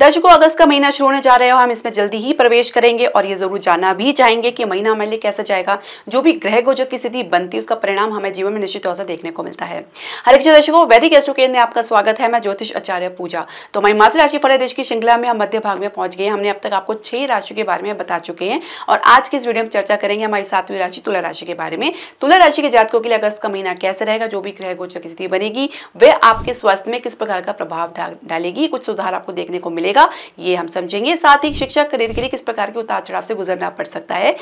दर्शकों, अगस्त का महीना शुरू होने जा रहा है और हम इसमें जल्दी ही प्रवेश करेंगे और ये जरूर जानना भी चाहेंगे कि महीना हमारे लिए कैसा जाएगा। जो भी ग्रह गोचर की स्थिति बनती है उसका परिणाम हमें जीवन में निश्चित तौर से देखने को मिलता है। हर एक दर्शकों, वैदिक एस्ट्रो केंद्र में आपका स्वागत है। मैं ज्योतिष आचार्य पूजा। तो हमारी मासिक राशि फल देश की श्रृंखला में हम मध्य भाग में पहुंच गए। हमने अब तक आपको 6 राशि के बारे में बता चुके हैं और आज की इस वीडियो में चर्चा करेंगे हमारी 7वीं राशि तुला राशि के बारे में। तुला राशि के जातकों के लिए अगस्त का महीना कैसे रहेगा, जो भी ग्रह गोचर की स्थिति बनेगी वह आपके स्वास्थ्य में किस प्रकार का प्रभाव डालेगी, कुछ सुधार आपको देखने को मिलेगा, ये हम समझेंगे। साथ ही शिक्षा करियर के लिए किस प्रकार के उतार चढ़ाव से गुजरना पड़ सकता है,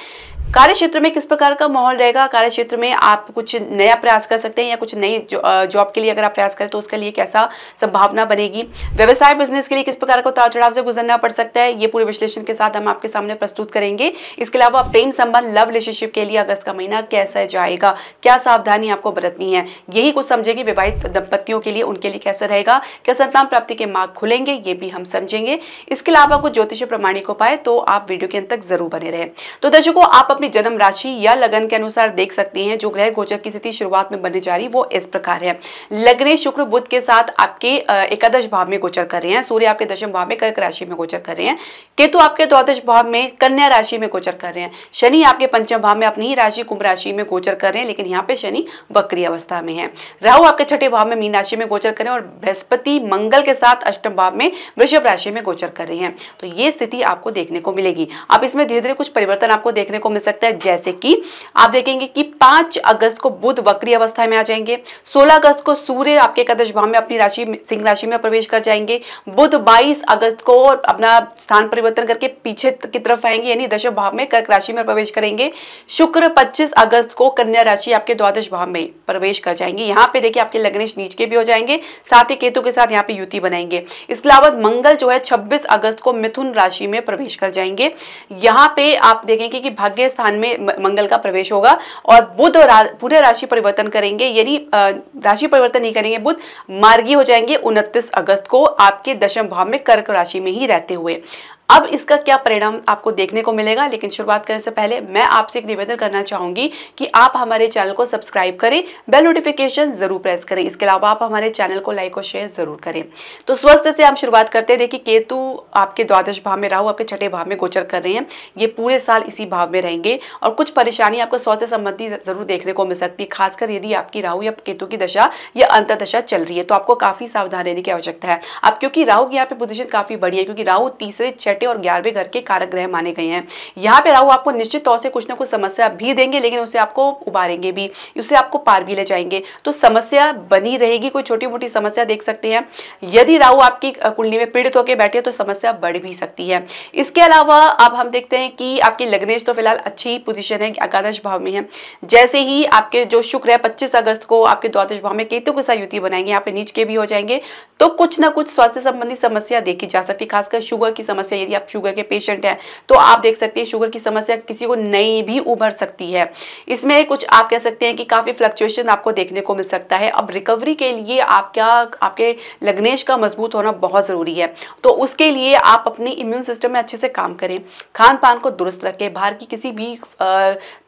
कार्य क्षेत्र में किस प्रकार का माहौल रहेगा, कार्य क्षेत्र में आप कुछ नया प्रयास कर सकते हैं या कुछ नई जॉब के लिए अगर आप प्रयास करें तो उसके लिए कैसा संभावना बनेगी, व्यवसाय बिजनेस के लिए किस प्रकार का उतार चढ़ाव से गुजरना पड़ सकता है, ये पूरे विश्लेषण के साथ हम आपके सामने प्रस्तुत करेंगे। इसके अलावा प्रेम संबंध लव रिलेशनशिप के लिए अगस्त का महीना कैसा जाएगा, क्या सावधानी आपको बरतनी है, यही कुछ समझेंगे। विवाहित दंपतियों के लिए उनके लिए कैसा रहेगा, क्या संतान प्राप्ति के मार्ग खुलेंगे, ये भी हम समझेंगे। इसके अलावा कुछ ज्योतिष प्रमाणिक उपाय तो आप वीडियो के अंत तक जरूर बने रहे। तो दर्शकों, आप अपनी जन्म राशि या लगन के अनुसार देख सकते हैं जो ग्रह गोचर की स्थिति शुरुआत में बनने जा रही वो इस प्रकार है। लग्न शुक्र बुध के साथ आपके एकादश भाव में गोचर कर रहे हैं, सूर्य आपके दशम भाव में कर्क राशि में गोचर कर रहे हैं, केतु आपके द्वादश भाव में कन्या राशि में गोचर कर रहे हैं, शनि आपके पंचम भाव में अपनी ही राशि कुंभ राशि में गोचर कर रहे हैं, लेकिन यहाँ पे शनि वक्री अवस्था में है। राहु आपके छठे भाव में मीन राशि में गोचर कर रहे हैं और बृहस्पति मंगल के साथ अष्टम भाव में वृषभ राशि में गोचर कर रहे हैं। तो ये स्थिति आपको देखने को मिलेगी। अब इसमें धीरे धीरे कुछ परिवर्तन आपको देखने को मिल सकता है, जैसे कि आप देखेंगे कि 5 अगस्त को बुध वक्री अवस्था में आ जाएंगे, 16 अगस्त को सूर्य आपके एकादश भाव में अपनी राशि सिंह राशि में प्रवेश कर जाएंगे, बुध 22 अगस्त को अपना स्थान परिवर्तन करके पीछे की तरफ आएंगे यानी दशम भाव में कर्क राशि में प्रवेश करेंगे, शुक्र 25 अगस्त को कन्या राशि आपके द्वादश भाव में प्रवेश कर जाएंगे। यहाँ पे देखिए आपके लग्नेश नीच के भी हो जाएंगे, साथ ही केतु के साथ यहाँ पे युति बनाएंगे। इसके अलावा मंगल जो है 26 अगस्त को मिथुन राशि में प्रवेश कर जाएंगे। यहाँ पे आप देखेंगे कि भाग्य स्थान में मंगल का प्रवेश होगा और बुध पूरे राशि परिवर्तन करेंगे, यानी राशि परिवर्तन नहीं करेंगे, बुध मार्गी हो जाएंगे 29 अगस्त को आपके दशम भाव में कर्क राशि में ही रहते हुए। अब इसका क्या परिणाम आपको देखने को मिलेगा, लेकिन शुरुआत करने से पहले मैं आपसे एक निवेदन करना चाहूंगी कि आप हमारे चैनल को सब्सक्राइब करें, बेल नोटिफिकेशन जरूर प्रेस करें। इसके अलावा आप हमारे चैनल को लाइक और शेयर जरूर करें। तो स्वास्थ्य से हम शुरुआत करते हैं। देखिए, केतु आपके द्वादश भाव में, राहु आपके छठे भाव में गोचर कर रहे हैं, ये पूरे साल इसी भाव में रहेंगे और कुछ परेशानी आपको स्वास्थ्य संबंधी जरूर देखने को मिल सकती है, खासकर यदि आपकी राहु या केतु की दशा या अंतर्दशा चल रही है तो आपको काफी सावधान रहने की आवश्यकता है। अब क्योंकि राहु की यहाँ पे पोजीशन काफी बड़ी है, क्योंकि राहु तीसरे छठे और 11वें घर के कारक ग्रह माने गए हैं। यहाँ पे राहु आपको निश्चित तौर से कुछ ना कुछ समस्या भी देंगे, लेकिन उसे आपको उबारेंगे भी, उसे आपको पार भी ले जाएंगे। तो समस्या बनी रहेगी, कोई छोटी मोटी समस्या देख सकते हैं। यदि राहु आपकी कुंडली में पीड़ित होकर बैठे तो समस्या बढ़ भी सकती है। इसके अलावा अब हम देखते हैं कि आपकी लग्नेश तो फिलहाल अच्छी पोजीशन है, एकादश भाव में है। जैसे ही आपके जो शुक्र है 25 अगस्त को आपके द्वादश भाव में केतु के साथ युति बनाएंगे, यहाँ पे नीच के भी हो जाएंगे, तो कुछ ना कुछ स्वास्थ्य संबंधी समस्या देखी जा सकती है, खासकर शुगर की समस्या। यदि आप शुगर के पेशेंट है तो आप देख सकते हैं शुगर की समस्या किसी को नई भी उभर सकती है। इसमें कुछ आप कह सकते हैं कि काफी फ्लक्चुएशन आपको देखने को मिल सकता है। अब रिकवरी के लिए आपके लग्नेश का मजबूत होना बहुत जरूरी है, तो उसके लिए आप अपनी इम्यून सिस्टम में अच्छे से काम करें, खान पान को दुरुस्त रखें, बाहर की किसी भी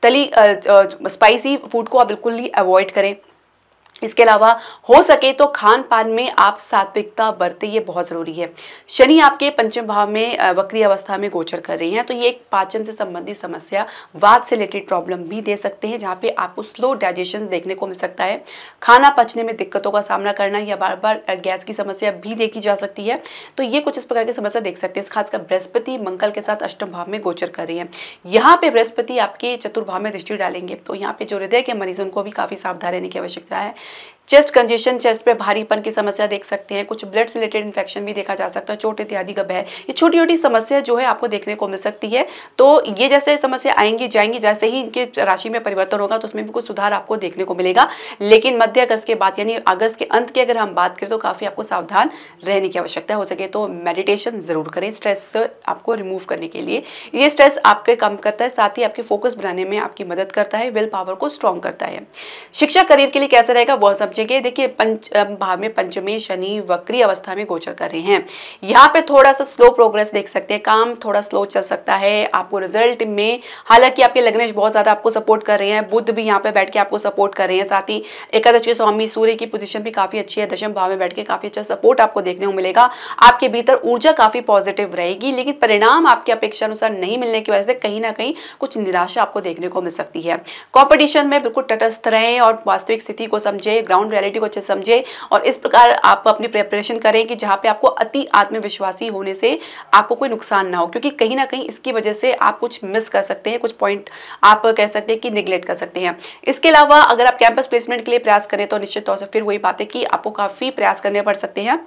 तली स्पाइसी फूड को आप बिल्कुल ही अवॉइड करें। इसके अलावा हो सके तो खान पान में आप सात्विकता बरतें, ये बहुत जरूरी है। शनि आपके पंचम भाव में वक्री अवस्था में गोचर कर रही हैं, तो ये एक पाचन से संबंधित समस्या, वात से रिलेटेड प्रॉब्लम भी दे सकते हैं, जहाँ पे आपको स्लो डाइजेशन देखने को मिल सकता है, खाना पचने में दिक्कतों का सामना करना या बार बार गैस की समस्या भी देखी जा सकती है। तो ये कुछ इस प्रकार की समस्या देख सकते हैं। खासकर बृहस्पति मंगल के साथ अष्टम भाव में गोचर कर रही है। यहाँ पे बृहस्पति आपके चतुर्भाव में दृष्टि डालेंगे, तो यहाँ पे जो हृदय के मरीज उनको भी काफी सावधान रहने की आवश्यकता है। चेस्ट कंजेशन, चेस्ट पे भारीपन की समस्या देख सकते हैं, कुछ ब्लड से रिलेटेड इन्फेक्शन भी देखा जा सकता है, चोट इत्यादि का भय, ये छोटी छोटी समस्या जो है आपको देखने को मिल सकती है। तो ये जैसे समस्या आएंगी जाएंगी, जैसे ही इनके राशि में परिवर्तन होगा तो उसमें भी कुछ सुधार आपको देखने को मिलेगा। लेकिन मध्य अगस्त के बाद यानी अगस्त के अंत की अगर हम बात करें तो काफी आपको सावधान रहने की आवश्यकता हो सके तो मेडिटेशन जरूर करें, स्ट्रेस आपको रिमूव करने के लिए। ये स्ट्रेस आपके कम करता है, साथ ही आपके फोकस बनाने में आपकी मदद करता है, विल पावर को स्ट्रॉन्ग करता है। शिक्षा करियर के लिए कैसा रहेगा, रहेगा वो समझेंगे। देखिए भाव में पंचमी शनि वक्री अवस्था में गोचर कर रहे हैं, यहाँ पे थोड़ा सा स्लो प्रोग्रेस देख सकते हैं, काम थोड़ा स्लो चल सकता है आपको रिजल्ट में। हालांकि आपके लग्नेश बहुत ज्यादा आपको सपोर्ट कर रहे हैं, बुध भी यहाँ पे बैठ के आपको सपोर्ट कर रहे हैं, साथ ही एकादश के स्वामी सूर्य की पोजीशन भी काफी अच्छी है, दशम भाव में बैठ के काफी अच्छा सपोर्ट आपको देखने को मिलेगा। आपके भीतर ऊर्जा काफी पॉजिटिव रहेगी, लेकिन परिणाम आपके अपेक्षा अनुसार नहीं मिलने की वजह से कहीं ना कहीं कुछ निराशा आपको देखने को मिल सकती है। कंपटीशन में बिल्कुल तटस्थ रहें और वास्तविक स्थिति को समझे, ग्राउंड रियलिटी को अच्छे समझे और इस प्रकार आप अपनी प्रिपरेशन करें कि जहां पे आपको अति आत्मविश्वासी होने से आपको कोई नुकसान ना हो, क्योंकि कहीं ना कहीं इसकी वजह से आप कुछ मिस कर सकते हैं, कुछ पॉइंट आप कह सकते हैं कि निगलेक्ट कर सकते हैं। इसके अलावा अगर आप कैंपस प्लेसमेंट के लिए प्रयास करें तो निश्चित तौर से फिर वही बात है कि आपको काफी प्रयास करने पड़ सकते हैं।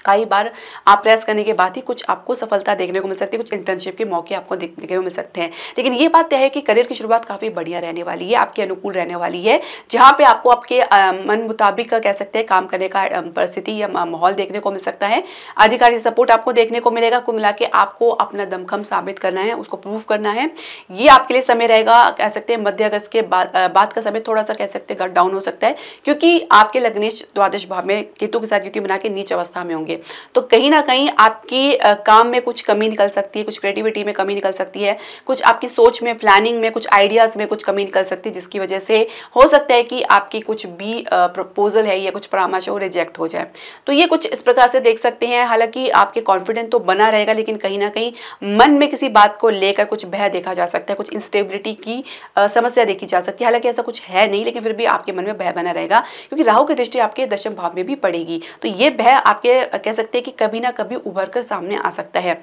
कई बार आप प्रयास करने के बाद ही कुछ आपको सफलता देखने को मिल सकती है, कुछ इंटर्नशिप के मौके आपको देखने को मिल सकते हैं। लेकिन ये बात तय है कि करियर की शुरुआत काफ़ी बढ़िया रहने वाली है, आपके अनुकूल रहने वाली है, जहाँ पे आपको आपके मन मुताबिक कह सकते हैं काम करने का परिस्थिति या माहौल देखने को मिल सकता है। अधिकारी सपोर्ट आपको देखने को मिलेगा। कुल मिला के आपको अपना दमखम साबित करना है, उसको प्रूव करना है। ये आपके लिए समय रहेगा, कह सकते हैं मध्य अगस्त के बाद का समय थोड़ा सा कह सकते हैं डाउन हो सकता है, क्योंकि आपके लग्नेश द्वादश भाव में केतु के साथ युति बना के नीच अवस्था में होंगे, तो कहीं ना कहीं आपकी काम में कुछ कमी निकल सकती है, कुछ क्रिएटिविटी में कमी निकल सकती है, कुछ आपकी सोच में, प्लानिंग में, कुछ आइडियाज में कुछ कमी निकल सकती है, जिसकी वजह से हो सकता है कि आपकी कुछ भी प्रपोजल है या कुछ परामर्श है वो रिजेक्ट हो जाए। तो ये कुछ इस प्रकार से देख सकते हैं। हालांकि आपके कॉन्फिडेंस तो बना रहेगा, लेकिन कहीं ना कहीं मन में किसी बात को लेकर कुछ भय देखा जा सकता है, कुछ इंस्टेबिलिटी की समस्या देखी जा सकती है। हालांकि ऐसा कुछ है नहीं, लेकिन फिर भी आपके मन में भय बना रहेगा, क्योंकि राहु की दृष्टि आपके दशम भाव में भी पड़ेगी। तो ये भय आपके कह सकते हैं कि कभी ना कभी उभर कर सामने आ सकता है।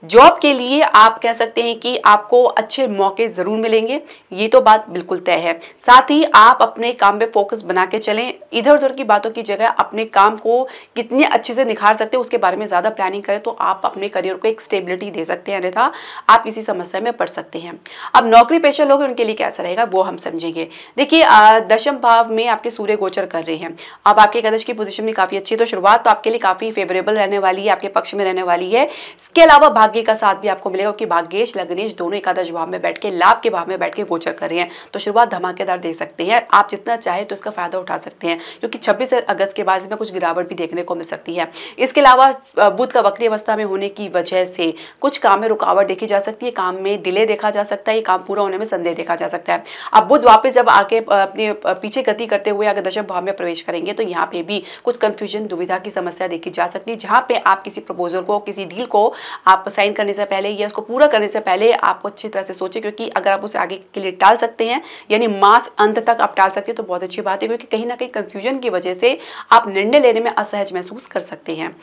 जॉब के लिए आप कह सकते हैं कि आपको अच्छे मौके जरूर मिलेंगे, ये तो बात बिल्कुल तय है। साथ ही आप अपने काम पे फोकस बना के चलें, इधर उधर की बातों की जगह अपने काम को कितने अच्छे से निखार सकते हैं उसके बारे में ज्यादा प्लानिंग करें, तो आप अपने करियर को एक स्टेबिलिटी दे सकते हैं, अन्यथा आप किसी समस्या में पड़ सकते हैं। अब नौकरी पेशा लोग उनके लिए कैसा रहेगा वो हम समझेंगे। देखिए दशम भाव में आपके सूर्य गोचर कर रहे हैं, अब आपके एकादश की पोजीशन भी काफी अच्छी है, तो शुरुआत तो आपके लिए काफी फेवरेबल रहने वाली है, आपके पक्ष में रहने वाली है। इसके अलावा भाग्य का साथ भी आपको मिलेगा कि भाग्येश लग्नेश दोनों एकादश भाव में बैठ के लाभ के भाव में बैठ के गोचर कर रहे हैं, तो शुरुआत धमाकेदार देख सकते हैं। आप जितना चाहे तो इसका फायदा उठा सकते हैं, क्योंकि 26 अगस्त के बाद इसमें कुछ गिरावट भी देखने को मिल सकती है। इसके अलावा बुध का वक्री अवस्था में होने की वजह से कुछ काम में रुकावट देखी जा सकती है, काम में डिले देखा जा सकता है, काम पूरा होने में संदेह देखा जा सकता है। अब बुध वापस जब आके अपने पीछे गति करते हुए अगर दशम भाव में प्रवेश करेंगे तो यहाँ पे भी कुछ कंफ्यूजन, दुविधा की समस्या देखी जा सकती है, जहाँ पे आप किसी प्रपोजल को, किसी डील को आप साइन करने से पहले या उसको पूरा करने से पहले आपको अच्छी तरह से सोचें, क्योंकि अगर आप उसे आगे के लिए टाल सकते हैं, यानी मास अंत तक आप टाल सकते हैं, तो बहुत अच्छी बात है, क्योंकि कहीं ना कहीं कंफ्यूजन की वजह से आप निर्णय लेने में असहज महसूस कर सकते हैं।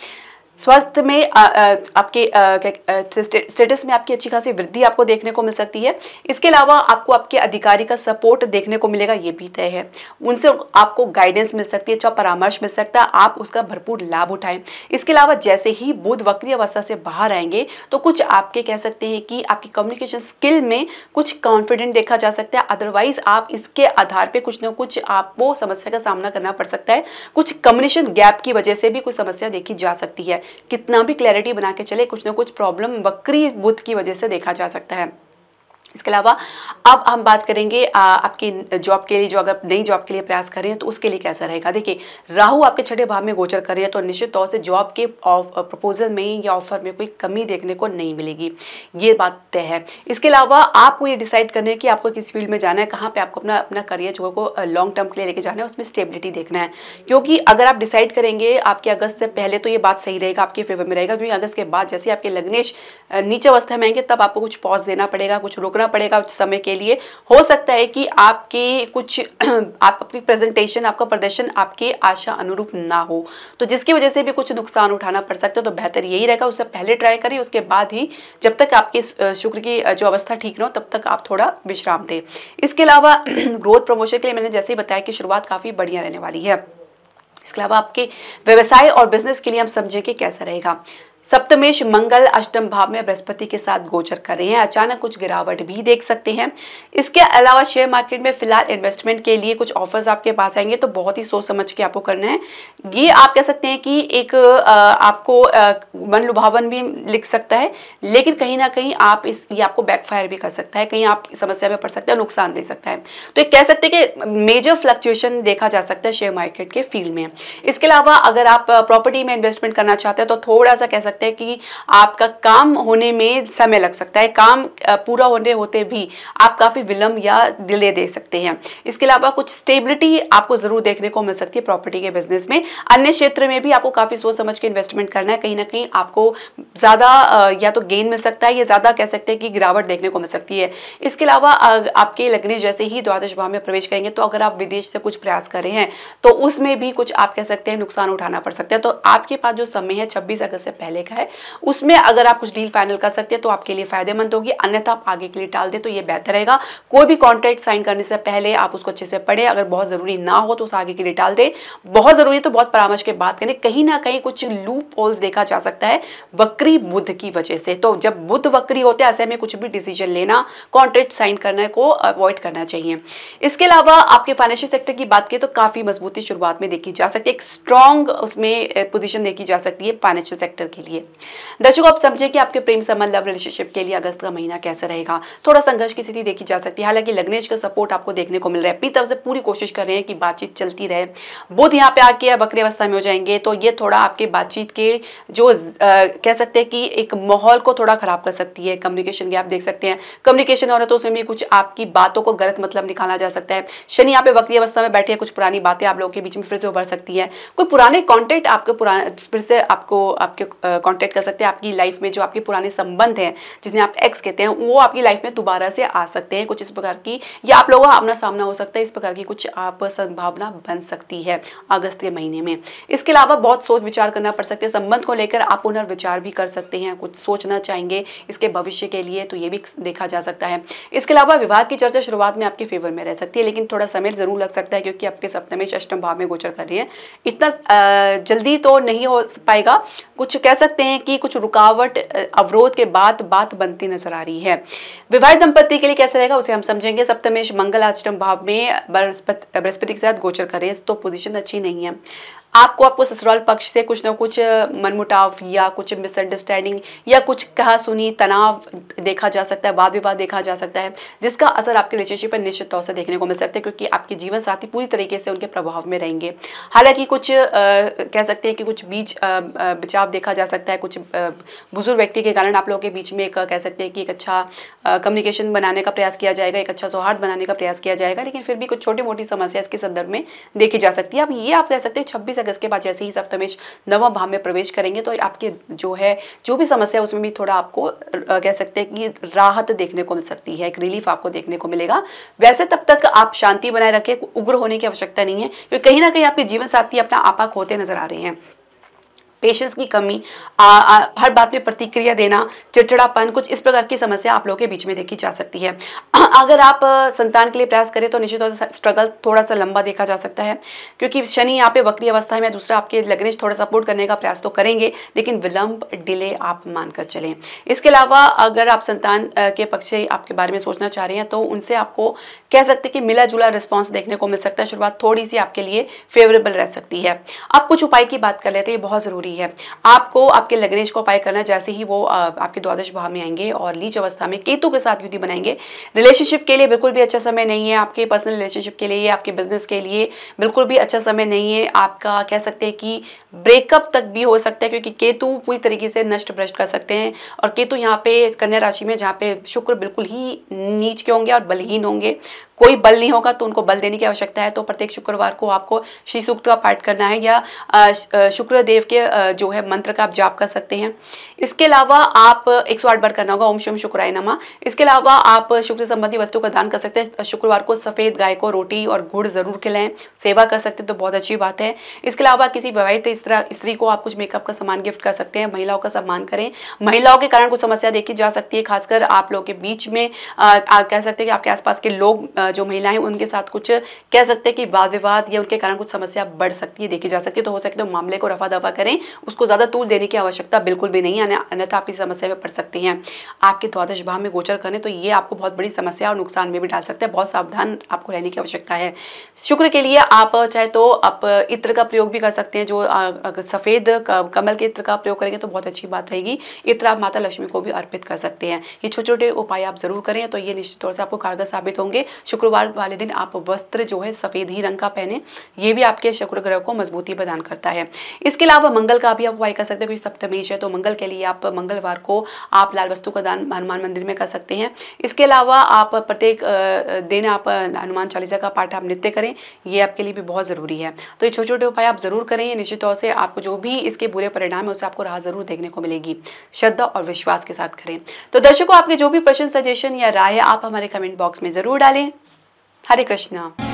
स्वास्थ्य में आपके स्टेटस में आपकी अच्छी खासी वृद्धि आपको देखने को मिल सकती है। इसके अलावा आपको आपके अधिकारी का सपोर्ट देखने को मिलेगा, ये भी तय है। उनसे आपको गाइडेंस मिल सकती है, अच्छा परामर्श मिल सकता है, आप उसका भरपूर लाभ उठाएं। इसके अलावा जैसे ही बुध वक्री अवस्था से बाहर आएंगे तो कुछ आपके कह सकते हैं कि आपकी कम्युनिकेशन स्किल में कुछ कॉन्फिडेंट देखा जा सकता है, अदरवाइज आप इसके आधार पर कुछ ना कुछ आपको समस्या का सामना करना पड़ सकता है। कुछ कम्युनिकेशन गैप की वजह से भी कोई समस्या देखी जा सकती है। कितना भी क्लैरिटी बना के चले, कुछ ना कुछ प्रॉब्लम वक्री बुध की वजह से देखा जा सकता है। इसके अलावा अब हम बात करेंगे आपकी जॉब के लिए, जो अगर नई जॉब के लिए प्रयास कर रहे हैं तो उसके लिए कैसा रहेगा। देखिए राहु आपके छठे भाव में गोचर कर रहे हैं, तो निश्चित तौर से जॉब के प्रपोजल में या ऑफर में कोई कमी देखने को नहीं मिलेगी, ये बात तय है। इसके अलावा आपको ये डिसाइड करना है कि आपको किस फील्ड में जाना है, कहाँ पे आपको अपना करियर जो को लॉन्ग टर्म के लिए लेके जाना है, उसमें स्टेबिलिटी देखना है। क्योंकि अगर आप डिसाइड करेंगे आपके अगस्त से पहले तो ये बात सही रहेगा, आपके फेवर में रहेगा, क्योंकि अगस्त के बाद जैसे आपके लग्नेश नीचे अवस्था में आएंगे तब आपको कुछ पॉज देना पड़ेगा, कुछ रोकना पड़ेगा समय के लिए। हो सकता है कि आपके कुछ आपकी प्रेजेंटेशन, आपका प्रदर्शन आपके आशा अनुरूप ना हो, तो जिसकी वजह से भी कुछ नुकसान उठाना पड़ सकता है। तो बेहतर यही रहेगा उससे पहले ट्राई करिए, उसके बाद ही जब तक आपके शुक्र की जो अवस्था ठीक ना हो तब तक आप थोड़ा विश्राम दें। इसके अलावा ग्रोथ प्रमोशन के लिए मैंने जैसे ही बताया कि शुरुआत काफी बढ़िया रहने वाली है। इसके अलावा आपके व्यवसाय और बिजनेस के लिए हम समझें कि कैसा रहेगा। सप्तमेश मंगल अष्टम भाव में बृहस्पति के साथ गोचर कर रहे हैं, अचानक कुछ गिरावट भी देख सकते हैं। इसके अलावा शेयर मार्केट में फिलहाल इन्वेस्टमेंट के लिए कुछ ऑफर्स आपके पास आएंगे, तो बहुत ही सोच समझ के आपको करना है। ये आप कह सकते हैं कि एक आपको मन लुभावन भी लिख सकता है, लेकिन कहीं ना कहीं ये आपको बैकफायर भी कर सकता है, कहीं आप समस्या में पड़ सकते हैं, नुकसान दे सकता है। तो कह सकते हैं कि मेजर फ्लक्चुएशन देखा जा सकता है शेयर मार्केट के फील्ड में। इसके अलावा अगर आप प्रॉपर्टी में इन्वेस्टमेंट करना चाहते हैं तो थोड़ा सा कह सकते हैं कि आपका काम होने में समय लग सकता है, काम पूरा होने होते भी आप काफी विलंब या डिले दे सकते हैं। इसके अलावा कुछ स्टेबिलिटी आपको जरूर देखने को मिल सकती है प्रॉपर्टी के बिजनेस में। अन्य क्षेत्र में भी आपको काफी सोच समझ के इन्वेस्टमेंट करना है, कहीं ना कहीं आपको ज्यादा या तो गेन मिल सकता है या ज्यादा कह सकते हैं कि गिरावट देखने को मिल सकती है। इसके अलावा आपके लगने जैसे ही द्वादश भाव में प्रवेश करेंगे तो अगर आप विदेश से कुछ प्रयास कर रहे हैं तो उसमें भी कुछ आप कह सकते हैं नुकसान उठाना पड़ सकता है। तो आपके पास जो समय है 26 अगस्त से पहले का है, उसमें अगर आप कुछ डील फाइनल कर सकते हैं तो आपके लिए फायदेमंद होगी, अन्यथा आप आगे के लिए टाल दें तो ये बेहतर रहेगा। कोई भी कॉन्ट्रैक्ट साइन करने से पहले आप उसको अच्छे से पढ़े, अगर बहुत जरूरी ना हो तो उस आगे के लिए टाल दें, बहुत जरूरी तो बहुत परामर्श के बात करें। कहीं ना कहीं कुछ लूप होल्स देखा जा सकता है वक्री बुध की वजह से, तो जब बुध वक्री होते हैं ऐसे में कुछ भी डिसीजन लेना, कॉन्ट्रैक्ट साइन करने को अवॉइड करना चाहिए। इसके अलावा आपके फाइनेंशियल सेक्टर की बात करें तो काफी मजबूती शुरुआत में देखी जा सकती है, एक स्ट्रॉन्ग उसमें पोजीशन देखी जा सकती है फाइनेंशियल सेक्टर के लिए। दर्शकों, आप समझे कि आपके प्रेम संबंध लव रिलेशनशिप के लिए अगस्त का महीना कैसा रहेगा। थोड़ा संघर्ष की स्थिति देखी जा सकती है, हालांकि लग्नेश का सपोर्ट आपको देखने को मिल रहा है, अपनी तरफ से पूरी कोशिश कर रहे हैं कि बातचीत चलती रहे। बुध यहाँ पे आके वक्री अवस्था में हो जाएंगे तो ये थोड़ा आपके बातचीत के जो कह सकते हैं कि एक माहौल को थोड़ा खराब कर सकती है। कम्युनिकेशन गैप देख सकते हैं, कम्युनिकेशन हो रहा है तो उसमें भी कुछ आपकी बातों को गलत मतलब निकाला जा सकता है। शनि यहाँ पे वक्री अवस्था में बैठे हैं, कुछ पुरानी बातें आप लोगों के बीच में फिर से उभर सकती है, कोई पुराने कॉन्टेक्ट आपके पुराने फिर से आपको आपके कॉन्टेक्ट कर सकते हैं। आपकी लाइफ में जो आपके पुराने संबंध हैं जिन्हें आप एक्स कहते हैं वो आपकी लाइफ में दोबारा से आ सकते हैं, कुछ इस प्रकार की, या आप लोगों का आमना सामना हो सकता है, इस प्रकार की कुछ आप संभावना बन सकती है अगस्त के महीने में। इसके अलावा बहुत सोच विचार करना पड़ सकता है, संबंध को लेकर आप पुनर्विचार भी कर सकते हैं, कुछ सोचना चाहेंगे इसके भविष्य के लिए, तो ये भी देखा जा सकता है। इसके अलावा विवाह की चर्चा शुरुआत में आपके फेवर में रह सकती है, लेकिन थोड़ा समय जरूर लग सकता है क्योंकि आपके सप्तमेश अष्टम भाव में गोचर कर रही है, इतना जल्दी तो नहीं हो पाएगा। कुछ कह सकते हैं कि कुछ रुकावट अवरोध के बाद बात बनती नजर आ रही है। विवाहित दंपति के लिए कैसे रहेगा उसे हम समझेंगे। सप्तमेश मंगल अष्टम भाव में बृहस्पति के साथ गोचर करे तो पोजीशन अच्छी नहीं है। आपको ससुराल पक्ष से कुछ ना कुछ मनमुटाव या कुछ मिसअंडरस्टैंडिंग या कुछ कहा सुनी तनाव देखा जा सकता है, वाद विवाद देखा जा सकता है, जिसका असर आपके रिलेशनशिप पर निश्चित तौर से देखने को मिल सकता है क्योंकि आपके जीवन साथी पूरी तरीके से उनके प्रभाव में रहेंगे। हालांकि कुछ कह सकते हैं कि कुछ बीच बचाव देखा जा सकता है, कुछ बुजुर्ग व्यक्ति के कारण आप लोगों के बीच में एक कह सकते हैं कि एक अच्छा कम्युनिकेशन बनाने का प्रयास किया जाएगा, एक अच्छा सौहार्द बनाने का प्रयास किया जाएगा, लेकिन फिर भी कुछ छोटी मोटी समस्या इसके संदर्भ में देखी जा सकती है। अब ये आप कह सकते हैं 26 अगस्त के बाद जैसे ही सप्तमेश नवम भाव में प्रवेश करेंगे तो आपके जो भी समस्या है उसमें भी थोड़ा आपको कह सकते हैं कि राहत देखने को मिल सकती है, एक रिलीफ आपको देखने को मिलेगा। वैसे तब तक आप शांति बनाए रखें, उग्र होने की आवश्यकता नहीं है क्योंकि कहीं ना कहीं आपके जीवन साथी अपना आपा खोते नजर आ रहे हैं। पेशेंस की कमी, हर बात में प्रतिक्रिया देना, चिड़चिड़ापन, कुछ इस प्रकार की समस्या आप लोगों के बीच में देखी जा सकती है। अगर आप संतान के लिए प्रयास करें तो निश्चित तौर से स्ट्रगल थोड़ा सा लंबा देखा जा सकता है क्योंकि शनि यहाँ पे वक्री अवस्था में, दूसरा आपके लग्नेश थोड़ा सपोर्ट करने का प्रयास तो करेंगे लेकिन विलंब डिले आप मानकर चलें। इसके अलावा अगर आप संतान के पक्ष से आपके बारे में सोचना चाह रहे हैं तो उनसे आपको कह सकते हैं कि मिला जुला रिस्पॉन्स देखने को मिल सकता है, शुरुआत थोड़ी सी आपके लिए फेवरेबल रह सकती है। आप कुछ उपाय की बात कर लेते हैं, ये बहुत जरूरी है। आपको आपके लग्नेश को उपाय करना, जैसे ही वो आपके द्वादश भाव में आएंगे और लीच अवस्था में केतु के साथ युति बनाएंगे। रिलेशनशिप के लिए बिल्कुल भी अच्छा समय नहीं है, आपके पर्सनल रिलेशनशिप के लिए, आपके बिजनेस के लिए बिल्कुल भी अच्छा समय नहीं है। आपका कह सकते हैं कि ब्रेकअप तक भी हो सकता है क्योंकि केतु पूरी तरीके से नष्ट भ्रष्ट कर सकते हैं और केतु यहाँ पे कन्या राशि में जहाँ पे शुक्र बिल्कुल ही नीच के होंगे और बलहीन होंगे, कोई बल नहीं होगा तो उनको बल देने की आवश्यकता है। तो प्रत्येक शुक्रवार को आपको श्री सूक्त का पाठ करना है या शुक्र देव के जो है मंत्र का आप जाप कर सकते हैं। इसके अलावा आप 108 बार करना होगा ओम शुम शुक्राय नमः। इसके अलावा आप शुक्र संबंधी वस्तु का दान कर सकते हैं। शुक्रवार को सफेद गाय को रोटी और गुड़ जरूर खिलाएं, सेवा कर सकते हैं तो बहुत अच्छी बात है। इसके अलावा किसी विवाहित स्त्री को आप कुछ मेकअप का सामान गिफ्ट कर सकते हैं। महिलाओं का सम्मान करें, महिलाओं के कारण कुछ समस्या देखी जा सकती है, खासकर आप लोगों के बीच में कह सकते हैं कि आपके आसपास के लोग जो महिलाएं उनके साथ कुछ कह सकते हैं कि वाद विवाद या उनके कारण कुछ समस्या बढ़ सकती है, देखी जा सकती है। तो हो सके तो मामले को रफा दफा करें, उसको ज़्यादा तूल देने की आवश्यकता बिल्कुल भी नहीं है, अन्यथा आपकी समस्या में पड़ सकती हैं। आपके द्वादश भाव में गोचर करें तो ये आपको बहुत बड़ी समस्या और नुकसान में भी डाल सकते हैं, बहुत सावधान आपको रहने की आवश्यकता है। शुक्र के लिए आप चाहे तो आप इत्र का प्रयोग भी कर सकते हैं, जो सफ़ेद कमल के इत्र का प्रयोग करेंगे तो बहुत अच्छी बात रहेगी। इत्र आप माता लक्ष्मी को भी अर्पित कर सकते हैं। ये छोटे छोटे उपाय आप जरूर करें तो ये निश्चित तौर से आपको कारगर साबित होंगे। शुक्रवार वाले दिन आप वस्त्र जो है सफ़ेद ही रंग का पहने, ये भी आपके शुक्र ग्रह को मजबूती प्रदान करता है। इसके अलावा मंगल का भी आप उपाय कर सकते हैं, क्योंकि सप्तमेश है तो मंगल के लिए आप मंगलवार को आप लाल वस्तु का दान हनुमान मंदिर में कर सकते हैं। इसके अलावा आप प्रत्येक दिन आप हनुमान चालीसा का पाठ आप नित्य करें, ये आपके लिए भी बहुत ज़रूरी है। तो ये छोटे छोटे उपाय आप ज़रूर करें, निश्चित तौर से आपको जो भी इसके बुरे परिणाम है उससे आपको राहत ज़रूर देखने को मिलेगी। श्रद्धा और विश्वास के साथ करें। तो दर्शकों, आपके जो भी प्रश्न, सजेशन या राय है आप हमारे कमेंट बॉक्स में ज़रूर डालें। हरे कृष्णा।